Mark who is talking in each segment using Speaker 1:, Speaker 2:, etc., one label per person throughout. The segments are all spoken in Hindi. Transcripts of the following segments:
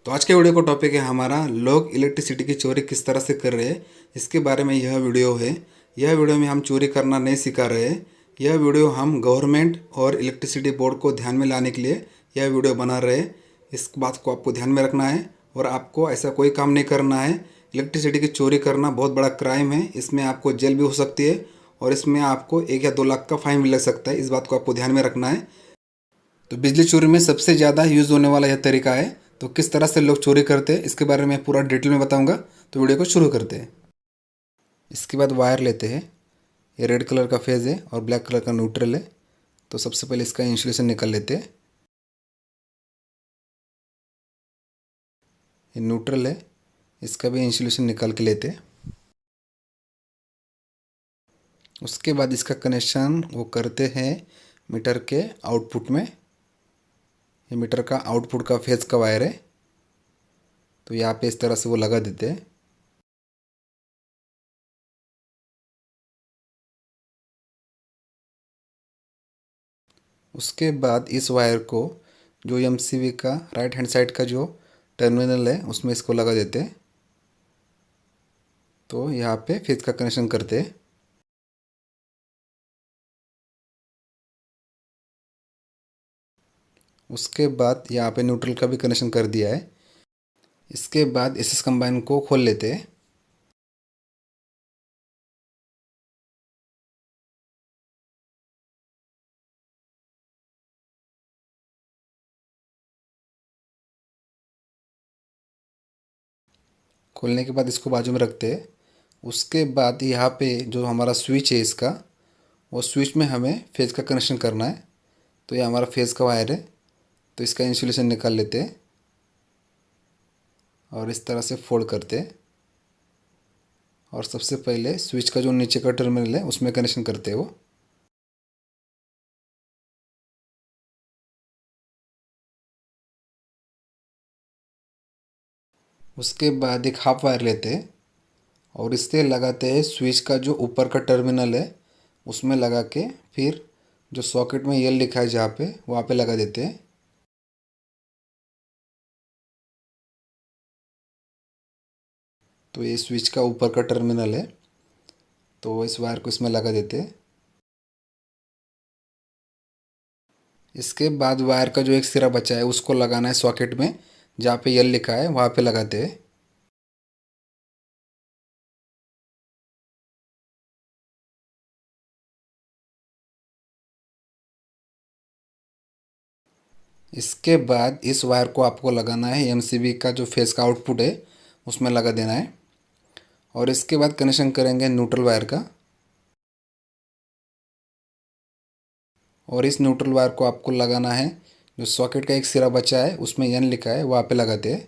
Speaker 1: तो आज के वीडियो का टॉपिक है हमारा लोग इलेक्ट्रिसिटी की चोरी किस तरह से कर रहे हैं, इसके बारे में यह वीडियो है। यह वीडियो में हम चोरी करना नहीं सिखा रहे हैं। यह वीडियो हम गवर्नमेंट और इलेक्ट्रिसिटी बोर्ड को ध्यान में लाने के लिए यह वीडियो बना रहे हैं। इस बात को आपको ध्यान में रखना है और आपको ऐसा कोई काम नहीं करना है। इलेक्ट्रिसिटी की चोरी करना बहुत बड़ा क्राइम है। इसमें आपको जेल भी हो सकती है और इसमें आपको 1 या 2 लाख का फाइन भी लग सकता है। इस बात को आपको ध्यान में रखना है। तो बिजली चोरी में सबसे ज़्यादा यूज़ होने वाला यह तरीका है। तो किस तरह से लोग चोरी करते हैं इसके बारे में पूरा डिटेल में बताऊंगा। तो वीडियो को शुरू करते हैं। इसके बाद वायर लेते हैं। ये रेड कलर का फेज़ है और ब्लैक कलर का न्यूट्रल है। तो सबसे पहले इसका इंसुलेशन निकाल लेते हैं। ये न्यूट्रल है, इसका भी इंसुलेशन निकाल के लेते हैं। उसके बाद इसका कनेक्शन वो करते हैं मीटर के आउटपुट में। ये मीटर का आउटपुट का फेज़ का वायर है। तो यहाँ पे इस तरह से वो लगा देते हैं। उसके बाद इस वायर को जो एमसीबी का राइट हैंड साइड का जो टर्मिनल है उसमें इसको लगा देते हैं। तो यहाँ पे फेज का कनेक्शन करते हैं। उसके बाद यहाँ पे न्यूट्रल का भी कनेक्शन कर दिया है। इसके बाद एसएस कंबाइन को खोल लेते हैं। खोलने के बाद इसको बाजू में रखते हैं। उसके बाद यहाँ पे जो हमारा स्विच है इसका, वो स्विच में हमें फेज का कनेक्शन करना है। तो ये हमारा फेज का वायर है। तो इसका इंसुलेशन निकाल लेते हैं और इस तरह से फोल्ड करते हैं। और सबसे पहले स्विच का जो नीचे का टर्मिनल है उसमें कनेक्शन करते हैं वो। उसके बाद एक हाफ वायर लेते हैं और इससे लगाते हैं स्विच का जो ऊपर का टर्मिनल है उसमें लगा के, फिर जो सॉकेट में यल लिखा है जहाँ पे वहाँ पे लगा देते हैं। तो ये स्विच का ऊपर का टर्मिनल है। तो इस वायर को इसमें लगा देते हैं। इसके बाद वायर का जो एक सिरा बचा है उसको लगाना है सॉकेट में जहाँ पे यल लिखा है वहाँ पे लगाते हैं। इसके बाद इस वायर को आपको लगाना है एमसीबी का जो फेस का आउटपुट है उसमें लगा देना है। और इसके बाद कनेक्शन करेंगे न्यूट्रल वायर का। और इस न्यूट्रल वायर को आपको लगाना है जो सॉकेट का एक सिरा बचा है उसमें एन लिखा है वहाँ पे लगाते हैं।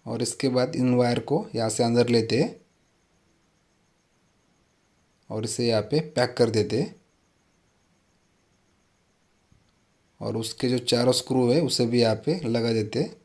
Speaker 1: और इसके बाद इन वायर को यहाँ से अंदर लेते हैं और इसे यहाँ पे पैक कर देते हैं। और उसके जो चारों स्क्रू है उसे भी यहाँ पे लगा देते हैं।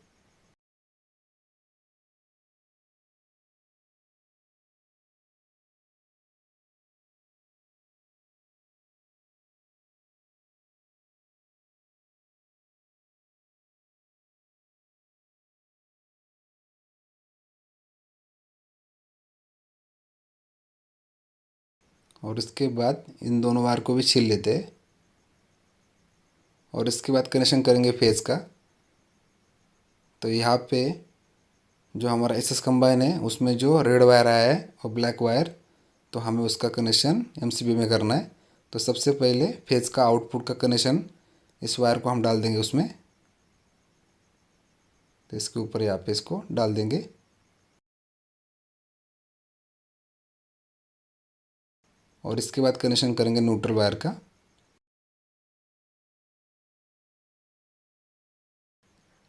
Speaker 1: और इसके बाद इन दोनों वायर को भी छील लेते हैं। और इसके बाद कनेक्शन करेंगे फेज का। तो यहाँ पे जो हमारा एसएस कंबाइन है उसमें जो रेड वायर आया है और ब्लैक वायर, तो हमें उसका कनेक्शन एमसीबी में करना है। तो सबसे पहले फेज का आउटपुट का कनेक्शन इस वायर को हम डाल देंगे उसमें। तो इसके ऊपर यहाँ पे इसको डाल देंगे। और इसके बाद कनेक्शन करेंगे न्यूट्रल वायर का।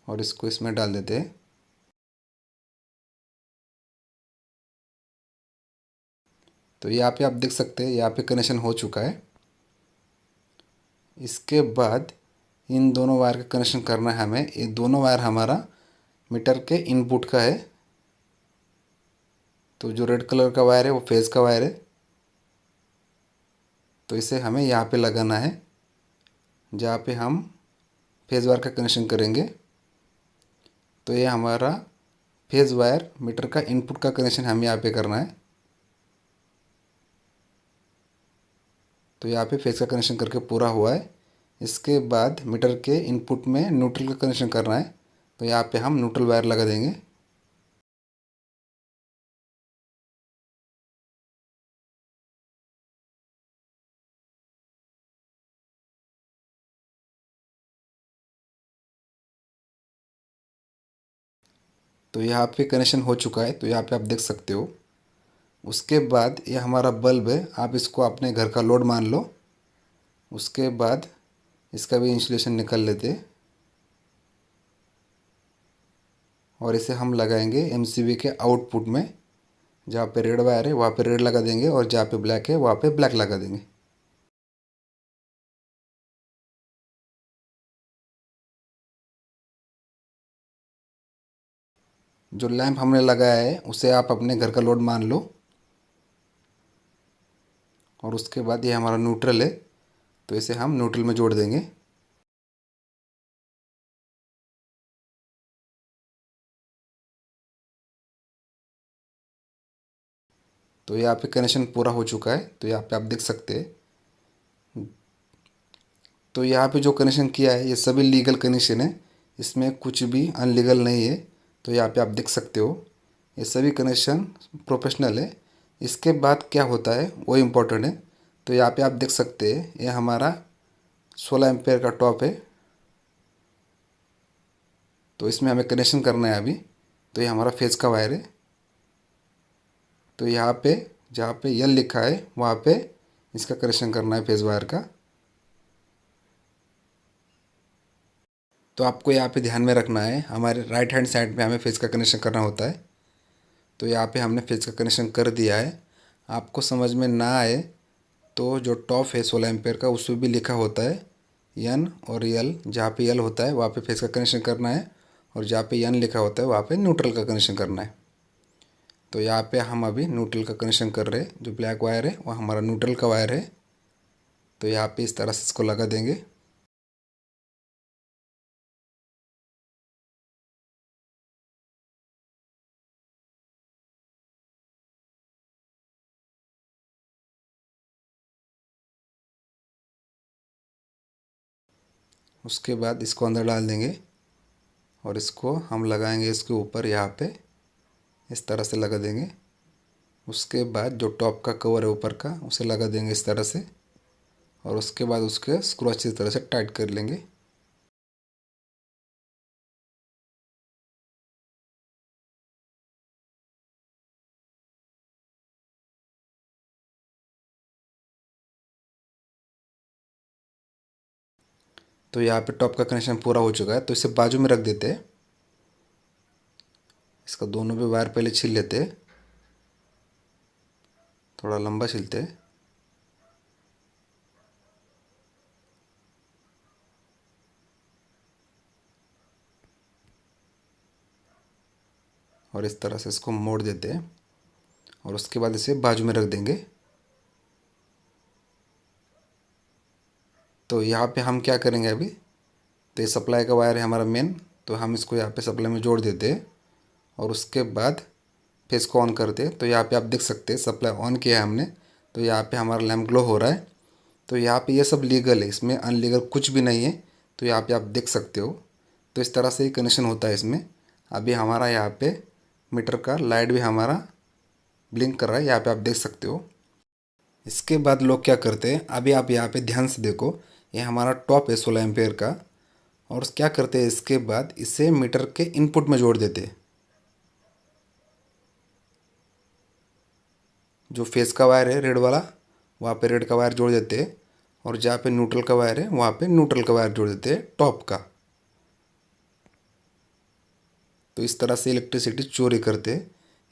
Speaker 1: और इसको इसमें डाल देते हैं। तो यहाँ पे आप देख सकते हैं यहाँ पे कनेक्शन हो चुका है। इसके बाद इन दोनों वायर का कनेक्शन करना है हमें। ये दोनों वायर हमारा मीटर के इनपुट का है। तो जो रेड कलर का वायर है वो फेज़ का वायर है। तो इसे हमें यहाँ पे लगाना है जहाँ पे हम फेज़ वायर का कनेक्शन करेंगे। तो ये हमारा फेज़ वायर मीटर का इनपुट का कनेक्शन हमें यहाँ पे करना है। तो यहाँ पे फेज़ का कनेक्शन करके पूरा हुआ है। इसके बाद मीटर के इनपुट में न्यूट्रल का कनेक्शन करना है। तो यहाँ पे हम न्यूट्रल वायर लगा देंगे। तो यहाँ पे कनेक्शन हो चुका है, तो यहाँ पे आप देख सकते हो। उसके बाद ये हमारा बल्ब है, आप इसको अपने घर का लोड मान लो। उसके बाद इसका भी इंसुलेशन निकाल लेते और इसे हम लगाएंगे एमसीबी के आउटपुट में। जहाँ पे रेड वायर है वहाँ पे रेड लगा देंगे और जहाँ पे ब्लैक है वहाँ पे ब्लैक लगा देंगे। जो लैंप हमने लगाया है उसे आप अपने घर का लोड मान लो। और उसके बाद ये हमारा न्यूट्रल है, तो इसे हम न्यूट्रल में जोड़ देंगे। तो यहाँ पे कनेक्शन पूरा हो चुका है, तो यहाँ पे आप देख सकते हैं। तो यहाँ पे जो कनेक्शन किया है ये सभी लीगल कनेक्शन है, इसमें कुछ भी अनलीगल नहीं है। तो यहाँ पे आप देख सकते हो ये सभी कनेक्शन प्रोफेशनल है। इसके बाद क्या होता है वो इम्पोर्टेंट है। तो यहाँ पे आप देख सकते हैं ये हमारा 16 एम्पेयर का टॉप है। तो इसमें हमें कनेक्शन करना है अभी। तो ये हमारा फेज़ का वायर है। तो यहाँ पे जहाँ पे यल लिखा है वहाँ पे इसका कनेक्शन करना है फेज़ वायर का। तो आपको यहाँ पे ध्यान में रखना है, हमारे राइट हैंड साइड में हमें फेज़ का कनेक्शन करना होता है। तो यहाँ पे हमने फेज़ का कनेक्शन कर दिया है। आपको समझ में ना आए तो जो टॉप है 16 एम्पेयर का उसमें भी लिखा होता है एन और यल। जहाँ पे यल होता है वहाँ पे फेज़ का कनेक्शन करना है और जहाँ पे एन लिखा होता है वहाँ पे न्यूट्रल का कनेक्शन करना है। तो यहाँ पे हम अभी न्यूट्रल का कनेक्शन कर रहे हैं। जो ब्लैक वायर है वो हमारा न्यूट्रल का वायर है। तो यहाँ पे इस तरह से इसको लगा देंगे। उसके बाद इसको अंदर डाल देंगे और इसको हम लगाएंगे इसके ऊपर, यहाँ पे इस तरह से लगा देंगे। उसके बाद जो टॉप का कवर है ऊपर का उसे लगा देंगे इस तरह से और उसके बाद उसके स्क्रू अच्छी तरह से टाइट कर लेंगे। तो यहाँ पे टॉप का कनेक्शन पूरा हो चुका है, तो इसे बाजू में रख देते हैं। इसका दोनों भी वायर पहले छील लेते हैं, थोड़ा लंबा छीलते हैं। और इस तरह से इसको मोड़ देते हैं और उसके बाद इसे बाजू में रख देंगे। तो यहाँ पे हम क्या करेंगे अभी, तो ये सप्लाई का वायर है हमारा मेन। तो हम इसको यहाँ पे सप्लाई में जोड़ देते हैं और उसके बाद फेस को ऑन करते हैं। तो यहाँ पे आप देख सकते हैं सप्लाई ऑन किया है हमने। तो यहाँ पे हमारा लैम्प ग्लो हो रहा है। तो यहाँ पे ये सब लीगल है, इसमें अनलीगल कुछ भी नहीं है। तो यहाँ पे आप देख सकते हो। तो इस तरह से ही कनेक्शन होता है इसमें। अभी हमारा यहाँ पे मीटर का लाइट भी हमारा ब्लिंक कर रहा है, यहाँ पे आप देख सकते हो। इसके बाद लोग क्या करते हैं, अभी आप यहाँ पे ध्यान से देखो, ये हमारा टॉप है 16 एम्पेयर का। और क्या करते हैं इसके बाद इसे मीटर के इनपुट में जोड़ देते हैं। जो फेस का वायर है रेड वाला वहाँ पे रेड का वायर जोड़ देते हैं और जहाँ पे न्यूट्रल का वायर है वहाँ पे न्यूट्रल का वायर जोड़ देते हैं टॉप का। तो इस तरह से इलेक्ट्रिसिटी चोरी करते हैं,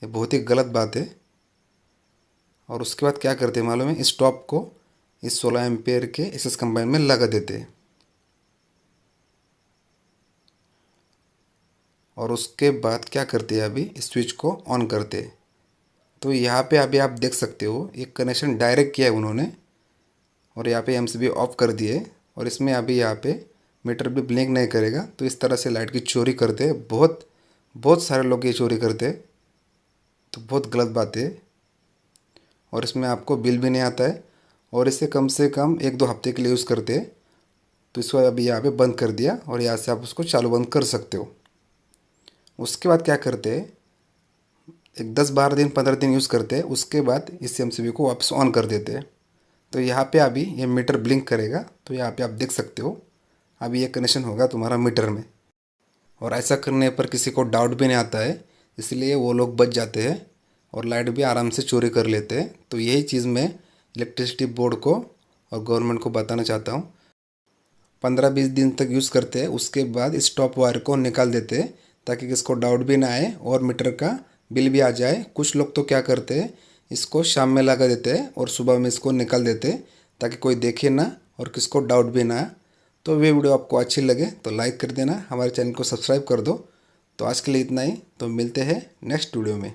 Speaker 1: ये बहुत ही गलत बात है। और उसके बाद क्या करते हैं मालूम है, इस टॉप को इस 16 एम्पेयर के एसएस कंबाइन में लगा देते हैं। और उसके बाद क्या करते हैं, अभी इस स्विच को ऑन करते हैं। तो यहाँ पे अभी आप देख सकते हो एक कनेक्शन डायरेक्ट किया है उन्होंने और यहाँ पे एमसीबी ऑफ कर दिए और इसमें अभी यहाँ पे मीटर भी ब्लिंक नहीं करेगा। तो इस तरह से लाइट की चोरी करते हैं, बहुत बहुत सारे लोग ये चोरी करते हैं, तो बहुत गलत बात है। और इसमें आपको बिल भी नहीं आता है और इसे कम से कम 1-2 हफ्ते के लिए यूज़ करते हैं। तो इसको अभी यहाँ पे बंद कर दिया और यहाँ से आप उसको चालू बंद कर सकते हो। उसके बाद क्या करते हैं, एक 10-12 दिन 15 दिन यूज़ करते हैं, उसके बाद इस एमसीबी को वापस ऑन कर देते हैं। तो यहाँ पे अभी ये मीटर ब्लिंक करेगा। तो यहाँ पे आप देख सकते हो अभी ये कनेक्शन होगा तुम्हारा मीटर में। और ऐसा करने पर किसी को डाउट भी नहीं आता है, इसलिए वो लोग बच जाते हैं और लाइट भी आराम से चोरी कर लेते हैं। तो यही चीज़ मैं इलेक्ट्रिसिटी बोर्ड को और गवर्नमेंट को बताना चाहता हूँ। 15-20 दिन तक यूज़ करते हैं, उसके बाद इस टॉप वायर को निकाल देते हैं ताकि किसको डाउट भी ना आए और मीटर का बिल भी आ जाए। कुछ लोग तो क्या करते हैं, इसको शाम में लगा देते हैं और सुबह में इसको निकाल देते हैं ताकि कोई देखे ना और किसको डाउट भी ना आए। तो ये वीडियो आपको अच्छी लगे तो लाइक कर देना, हमारे चैनल को सब्सक्राइब कर दो। तो आज के लिए इतना ही, तो मिलते हैं नेक्स्ट वीडियो में।